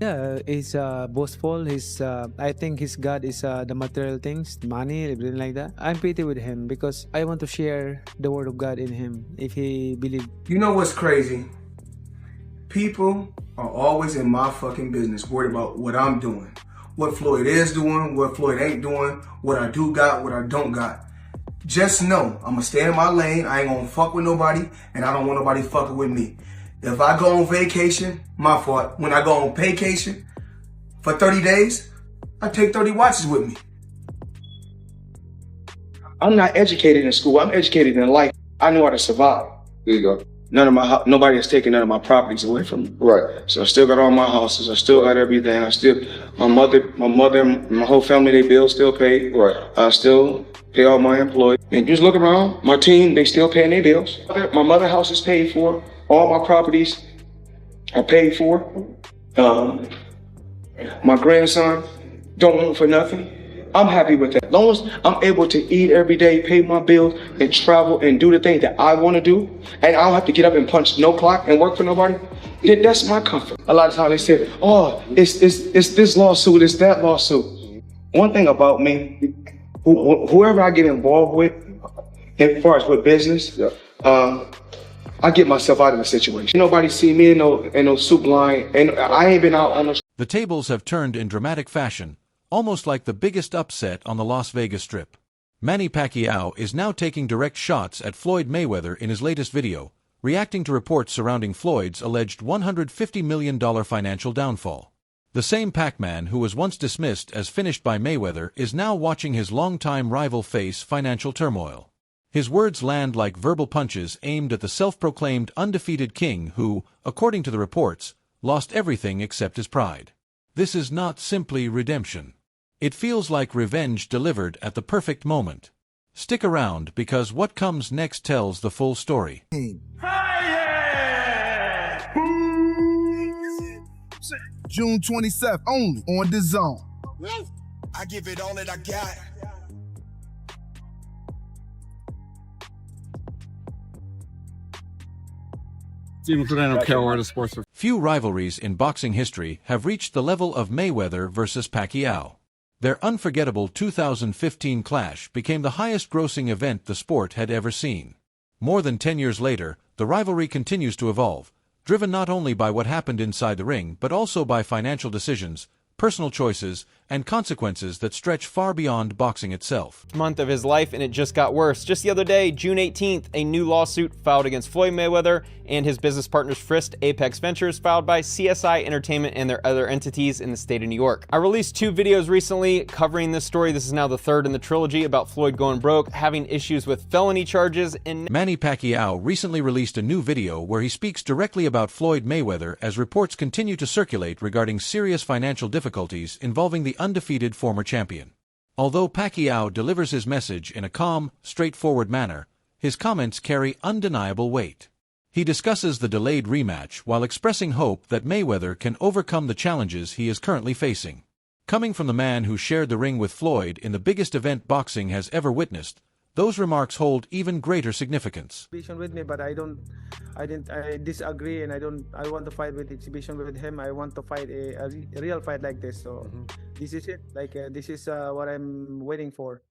Yeah, he's boastful. I think his God is the material things, money, everything like that. I'm pretty with him because I want to share the word of God in him if he believe. You know what's crazy? People are always in my fucking business, worried about what I'm doing, what Floyd is doing, what Floyd ain't doing, what I do got, what I don't got. Just know, I'm gonna stay in my lane. I ain't gonna fuck with nobody, and I don't want nobody fucking with me. If I go on vacation, my fault. When I go on vacation for 30 days, I take 30 watches with me. I'm not educated in school. I'm educated in life. I know how to survive. There you go. Nobody has taken none of my properties away from me. Right. So I still got all my houses. I still got everything. My mother, my whole family, they bills still paid. Right. I still pay all my employees. And just look around, my team, they still paying their bills. My mother house is paid for. All my properties are paid for. My grandson don't want for nothing. I'm happy with that. As long as I'm able to eat every day, pay my bills, and travel and do the things that I want to do, and I don't have to get up and punch no clock and work for nobody, then that's my comfort. A lot of times they say, oh, it's this lawsuit, it's that lawsuit. One thing about me, whoever I get involved with, as far as with business, I get myself out of the situation. Nobody see me in no soup line, and I ain't been out on the... The tables have turned in dramatic fashion, almost like the biggest upset on the Las Vegas Strip. Manny Pacquiao is now taking direct shots at Floyd Mayweather in his latest video, reacting to reports surrounding Floyd's alleged $150 million financial downfall. The same Pac-Man who was once dismissed as finished by Mayweather is now watching his longtime rival face financial turmoil. His words land like verbal punches aimed at the self-proclaimed undefeated king who, according to the reports, lost everything except his pride. This is not simply redemption. It feels like revenge delivered at the perfect moment. Stick around because what comes next tells the full story. June 27th, only on The Zone. I give it all that I got. Few rivalries in boxing history have reached the level of Mayweather versus Pacquiao. Their unforgettable 2015 clash became the highest-grossing event the sport had ever seen. More than 10 years later, the rivalry continues to evolve, driven not only by what happened inside the ring but also by financial decisions, personal choices, and consequences that stretch far beyond boxing itself. Month of his life, and it just got worse. Just the other day, June 18th, a new lawsuit filed against Floyd Mayweather and his business partners Frist Apex Ventures, filed by CSI Entertainment and their other entities in the state of New York. I released 2 videos recently covering this story. This is now the 3rd in the trilogy about Floyd going broke, having issues with felony charges, and Manny Pacquiao recently released a new video where he speaks directly about Floyd Mayweather as reports continue to circulate regarding serious financial difficulties involving the undefeated former champion. Although Pacquiao delivers his message in a calm, straightforward manner, his comments carry undeniable weight. He discusses the delayed rematch while expressing hope that Mayweather can overcome the challenges he is currently facing. Coming from the man who shared the ring with Floyd in the biggest event boxing has ever witnessed, those remarks hold even greater significance. With me, but I disagree, and I want to fight with exhibition with him. I want to fight a real fight like this. So this is it. This is what I'm waiting for.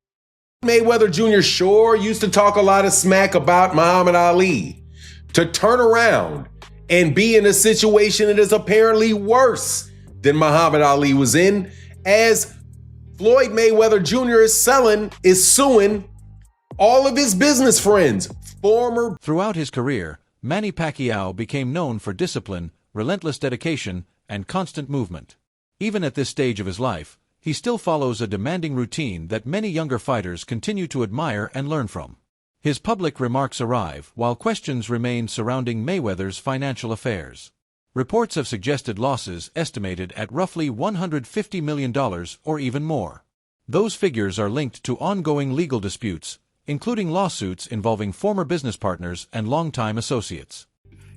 Mayweather Jr. sure used to talk a lot of smack about Muhammad Ali. To turn around and be in a situation that is apparently worse than Muhammad Ali was in, as Floyd Mayweather Jr. is suing all of his business friends, Throughout his career, Manny Pacquiao became known for discipline, relentless dedication, and constant movement. Even at this stage of his life, he still follows a demanding routine that many younger fighters continue to admire and learn from. His public remarks arrive while questions remain surrounding Mayweather's financial affairs. Reports have suggested losses estimated at roughly $150 million or even more. Those figures are linked to ongoing legal disputes, including lawsuits involving former business partners and longtime associates.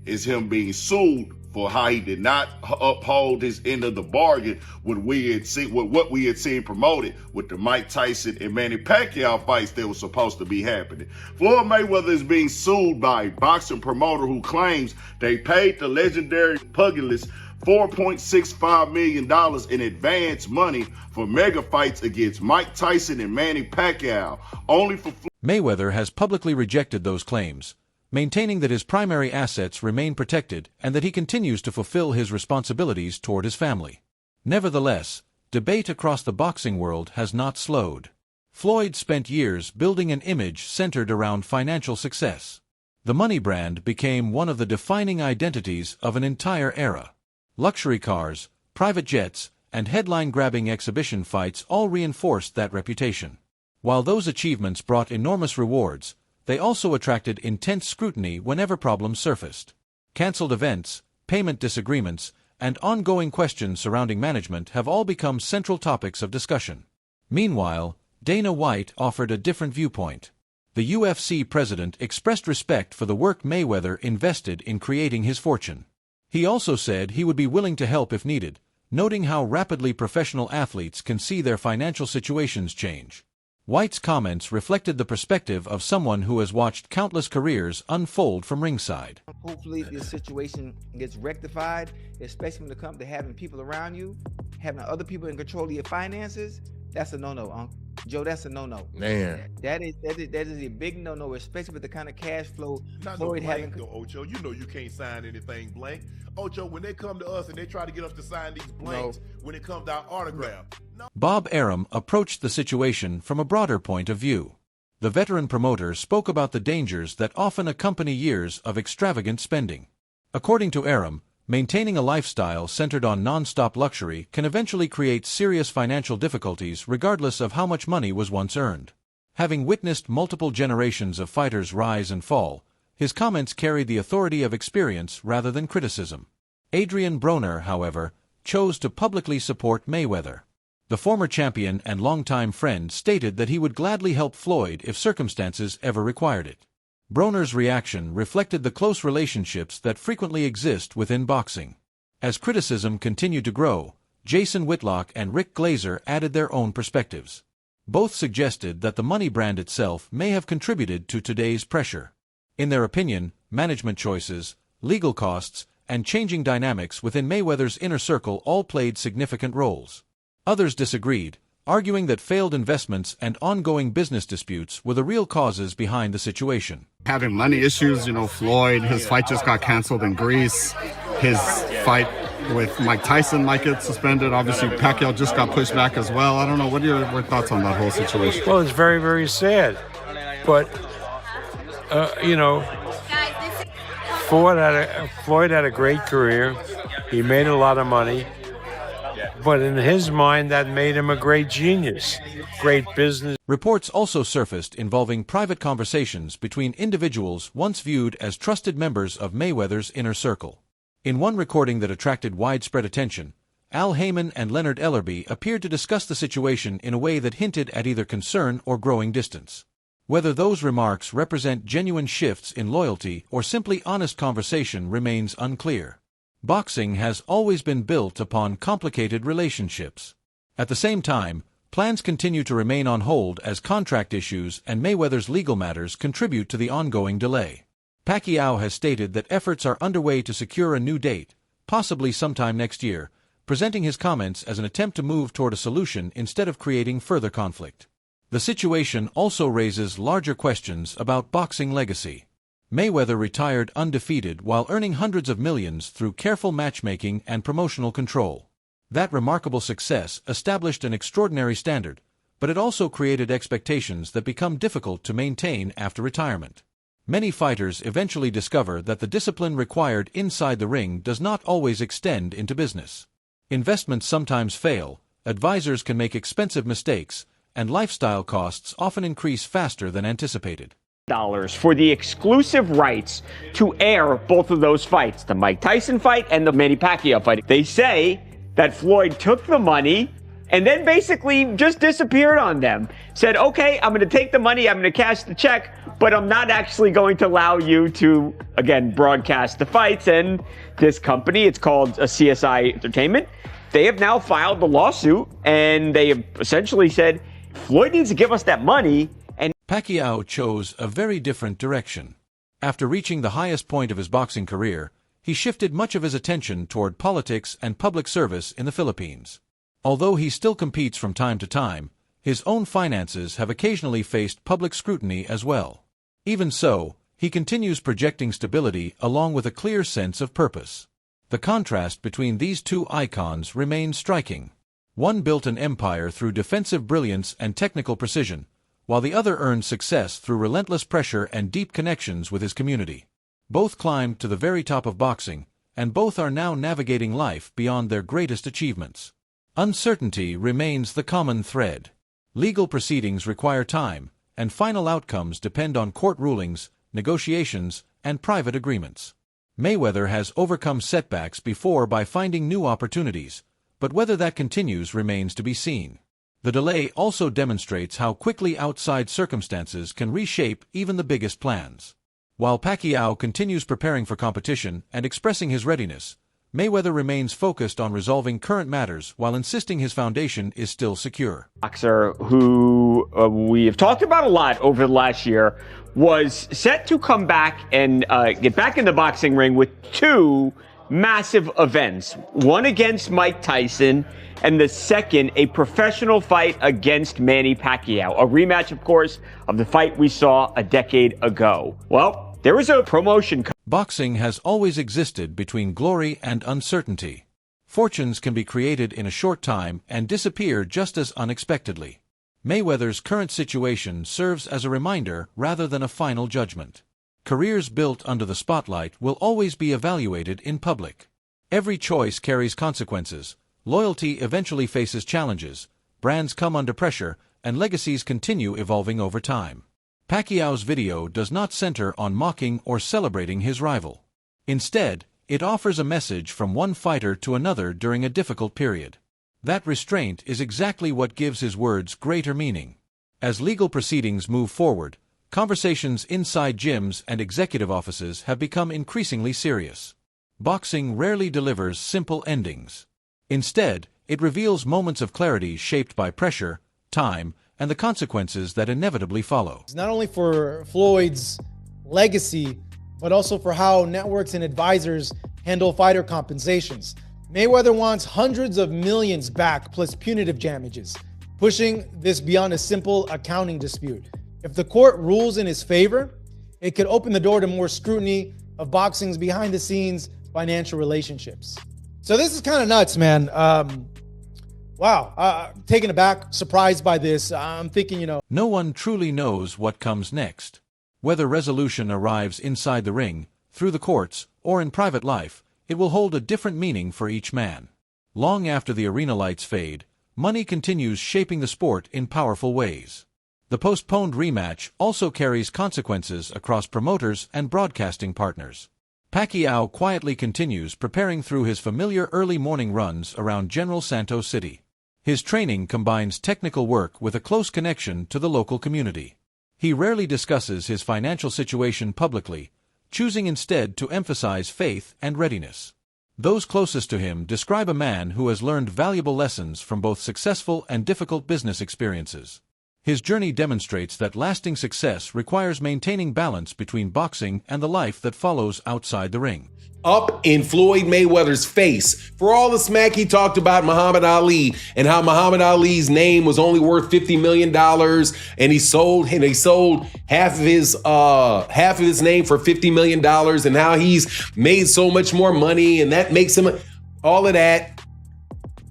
Is him being sued for how he did not uphold his end of the bargain with what we had seen promoted with the Mike Tyson and Manny Pacquiao fights that were supposed to be happening. Floyd Mayweather is being sued by a boxing promoter who claims they paid the legendary pugilist $4.65 million in advance money for mega fights against Mike Tyson and Manny Pacquiao, only for Mayweather has publicly rejected those claims, maintaining that his primary assets remain protected and that he continues to fulfill his responsibilities toward his family. Nevertheless, debate across the boxing world has not slowed. Floyd spent years building an image centered around financial success. The money brand became one of the defining identities of an entire era. Luxury cars, private jets, and headline-grabbing exhibition fights all reinforced that reputation. While those achievements brought enormous rewards, they also attracted intense scrutiny whenever problems surfaced. Cancelled events, payment disagreements, and ongoing questions surrounding management have all become central topics of discussion. Meanwhile, Dana White offered a different viewpoint. The UFC president expressed respect for the work Mayweather invested in creating his fortune. He also said he would be willing to help if needed, noting how rapidly professional athletes can see their financial situations change. White's comments reflected the perspective of someone who has watched countless careers unfold from ringside. Hopefully this situation gets rectified, especially when it comes to having people around you, having other people in control of your finances. That's a no-no, Uncle. Joe, that's a no-no. Man. That is a big no-no, especially with the kind of cash flow Not Floyd no blank, having. though, Ocho. You know you can't sign anything blank. Ocho, when they come to us and they try to get us to sign these blanks, when it comes to our autograph. No. Bob Arum approached the situation from a broader point of view. The veteran promoter spoke about the dangers that often accompany years of extravagant spending. According to Arum, maintaining a lifestyle centered on non-stop luxury can eventually create serious financial difficulties regardless of how much money was once earned. Having witnessed multiple generations of fighters rise and fall, his comments carried the authority of experience rather than criticism. Adrian Broner, however, chose to publicly support Mayweather. The former champion and longtime friend stated that he would gladly help Floyd if circumstances ever required it. Broner's reaction reflected the close relationships that frequently exist within boxing. As criticism continued to grow, Jason Whitlock and Rick Glazer added their own perspectives. Both suggested that the money brand itself may have contributed to today's pressure. In their opinion, management choices, legal costs, and changing dynamics within Mayweather's inner circle all played significant roles. Others disagreed, arguing that failed investments and ongoing business disputes were the real causes behind the situation. Having money issues, Floyd, his fight just got canceled in Greece. His fight with Mike Tyson might get suspended. Obviously, Pacquiao just got pushed back as well. I don't know. What are your thoughts on that whole situation? Well, it's very, very sad. But, Floyd had a great career. He made a lot of money. But in his mind, that made him a great genius, great business. Reports also surfaced involving private conversations between individuals once viewed as trusted members of Mayweather's inner circle. In one recording that attracted widespread attention, Al Heyman and Leonard Ellerbe appeared to discuss the situation in a way that hinted at either concern or growing distance. Whether those remarks represent genuine shifts in loyalty or simply honest conversation remains unclear. Boxing has always been built upon complicated relationships. At the same time, plans continue to remain on hold as contract issues and Mayweather's legal matters contribute to the ongoing delay. Pacquiao has stated that efforts are underway to secure a new date, possibly sometime next year, presenting his comments as an attempt to move toward a solution instead of creating further conflict. The situation also raises larger questions about boxing legacy. Mayweather retired undefeated while earning hundreds of millions through careful matchmaking and promotional control. That remarkable success established an extraordinary standard, but it also created expectations that become difficult to maintain after retirement. Many fighters eventually discover that the discipline required inside the ring does not always extend into business. Investments sometimes fail, advisors can make expensive mistakes, and lifestyle costs often increase faster than anticipated. For the exclusive rights to air both of those fights, the Mike Tyson fight and the Manny Pacquiao fight. They say that Floyd took the money and then basically just disappeared on them. Said, okay, I'm going to take the money, I'm going to cash the check, but I'm not actually going to allow you to, again, broadcast the fights. And this company, it's called CSI Entertainment, they have now filed the lawsuit and they have essentially said, Floyd needs to give us that money. And Pacquiao chose a very different direction. After reaching the highest point of his boxing career, he shifted much of his attention toward politics and public service in the Philippines. Although he still competes from time to time, his own finances have occasionally faced public scrutiny as well. Even so, he continues projecting stability along with a clear sense of purpose. The contrast between these two icons remains striking. One built an empire through defensive brilliance and technical precision, while the other earned success through relentless pressure and deep connections with his community. Both climbed to the very top of boxing, and both are now navigating life beyond their greatest achievements. Uncertainty remains the common thread. Legal proceedings require time, and final outcomes depend on court rulings, negotiations, and private agreements. Mayweather has overcome setbacks before by finding new opportunities, but whether that continues remains to be seen. The delay also demonstrates how quickly outside circumstances can reshape even the biggest plans. While Pacquiao continues preparing for competition and expressing his readiness, Mayweather remains focused on resolving current matters while insisting his foundation is still secure. Boxer who we have talked about a lot over the last year was set to come back and get back in the boxing ring with two massive events. One against Mike Tyson, and the second, a professional fight against Manny Pacquiao. A rematch, of course, of the fight we saw a decade ago. Well, there was a promotion. Boxing has always existed between glory and uncertainty. Fortunes can be created in a short time and disappear just as unexpectedly. Mayweather's current situation serves as a reminder rather than a final judgment. Careers built under the spotlight will always be evaluated in public. Every choice carries consequences, loyalty eventually faces challenges, brands come under pressure, and legacies continue evolving over time. Pacquiao's video does not center on mocking or celebrating his rival. Instead, it offers a message from one fighter to another during a difficult period. That restraint is exactly what gives his words greater meaning. As legal proceedings move forward, conversations inside gyms and executive offices have become increasingly serious. Boxing rarely delivers simple endings. Instead, it reveals moments of clarity shaped by pressure, time, and the consequences that inevitably follow. Not only for Floyd's legacy, but also for how networks and advisors handle fighter compensations. Mayweather wants hundreds of millions back plus punitive damages, pushing this beyond a simple accounting dispute. If the court rules in his favor, it could open the door to more scrutiny of boxing's behind-the-scenes financial relationships. So this is kind of nuts, man. Wow, taken aback, surprised by this. I'm thinking, No one truly knows what comes next. Whether resolution arrives inside the ring, through the courts, or in private life, it will hold a different meaning for each man. Long after the arena lights fade, money continues shaping the sport in powerful ways. The postponed rematch also carries consequences across promoters and broadcasting partners. Pacquiao quietly continues preparing through his familiar early morning runs around General Santos City. His training combines technical work with a close connection to the local community. He rarely discusses his financial situation publicly, choosing instead to emphasize faith and readiness. Those closest to him describe a man who has learned valuable lessons from both successful and difficult business experiences. His journey demonstrates that lasting success requires maintaining balance between boxing and the life that follows outside the ring. Up in Floyd Mayweather's face for all the smack he talked about Muhammad Ali and how Muhammad Ali's name was only worth $50 million and he sold half of his name for $50 million and how he's made so much more money and that makes him all of that.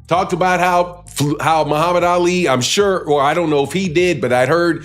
Talked about how Muhammad Ali, I'm sure, or I don't know if he did, but I'd heard,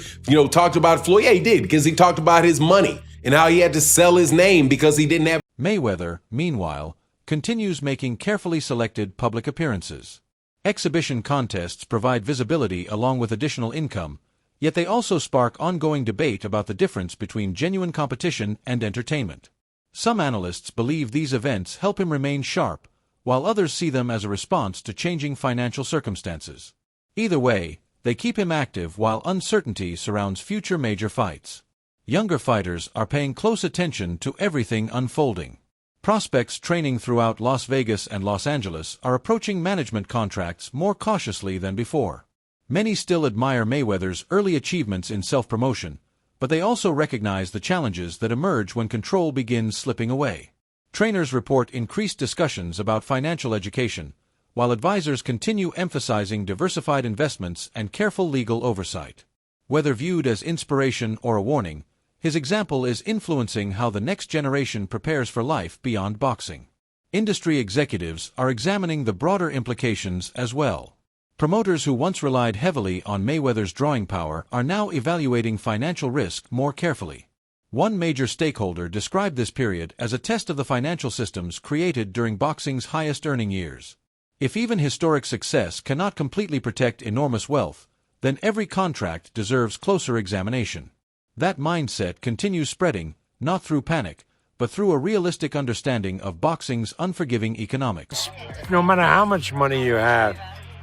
talked about Floyd. Yeah, he did, because he talked about his money and how he had to sell his name because he didn't have. Mayweather, meanwhile, continues making carefully selected public appearances. Exhibition contests provide visibility along with additional income, yet they also spark ongoing debate about the difference between genuine competition and entertainment. Some analysts believe these events help him remain sharp, while others see them as a response to changing financial circumstances. Either way, they keep him active while uncertainty surrounds future major fights. Younger fighters are paying close attention to everything unfolding. Prospects training throughout Las Vegas and Los Angeles are approaching management contracts more cautiously than before. Many still admire Mayweather's early achievements in self-promotion, but they also recognize the challenges that emerge when control begins slipping away. Trainers report increased discussions about financial education, while advisors continue emphasizing diversified investments and careful legal oversight. Whether viewed as inspiration or a warning, his example is influencing how the next generation prepares for life beyond boxing. Industry executives are examining the broader implications as well. Promoters who once relied heavily on Mayweather's drawing power are now evaluating financial risk more carefully. One major stakeholder described this period as a test of the financial systems created during boxing's highest earning years. If even historic success cannot completely protect enormous wealth, then every contract deserves closer examination. That mindset continues spreading, not through panic, but through a realistic understanding of boxing's unforgiving economics. No matter how much money you have,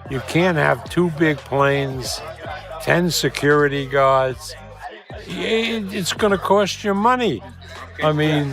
you can't have 2 big planes, 10 security guards. It's going to cost you money. I mean,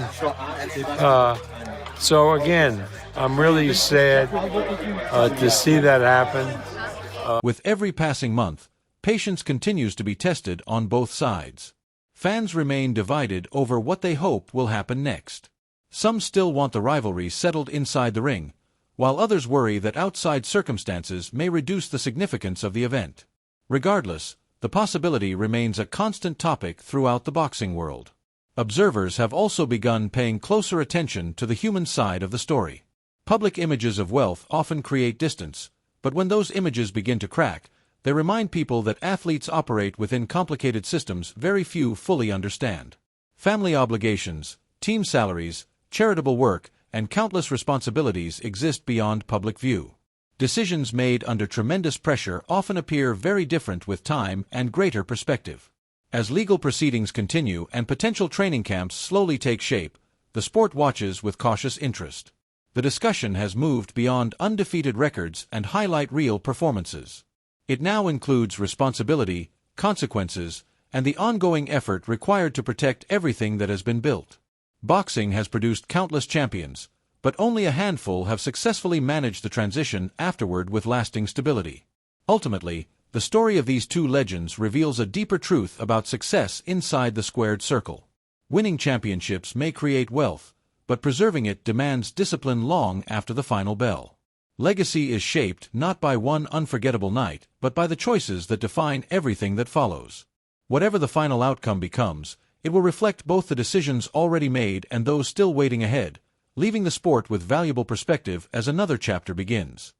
so again, I'm really sad to see that happen. With every passing month, patience continues to be tested on both sides. Fans remain divided over what they hope will happen next. Some still want the rivalry settled inside the ring, while others worry that outside circumstances may reduce the significance of the event. Regardless, the possibility remains a constant topic throughout the boxing world. Observers have also begun paying closer attention to the human side of the story. Public images of wealth often create distance, but when those images begin to crack, they remind people that athletes operate within complicated systems very few fully understand. Family obligations, team salaries, charitable work, and countless responsibilities exist beyond public view. Decisions made under tremendous pressure often appear very different with time and greater perspective. As legal proceedings continue and potential training camps slowly take shape, the sport watches with cautious interest. The discussion has moved beyond undefeated records and highlight real performances. It now includes responsibility, consequences, and the ongoing effort required to protect everything that has been built. Boxing has produced countless champions, but only a handful have successfully managed the transition afterward with lasting stability. Ultimately, the story of these two legends reveals a deeper truth about success inside the squared circle. Winning championships may create wealth, but preserving it demands discipline long after the final bell. Legacy is shaped not by one unforgettable night, but by the choices that define everything that follows. Whatever the final outcome becomes, it will reflect both the decisions already made and those still waiting ahead, leaving the sport with valuable perspective as another chapter begins.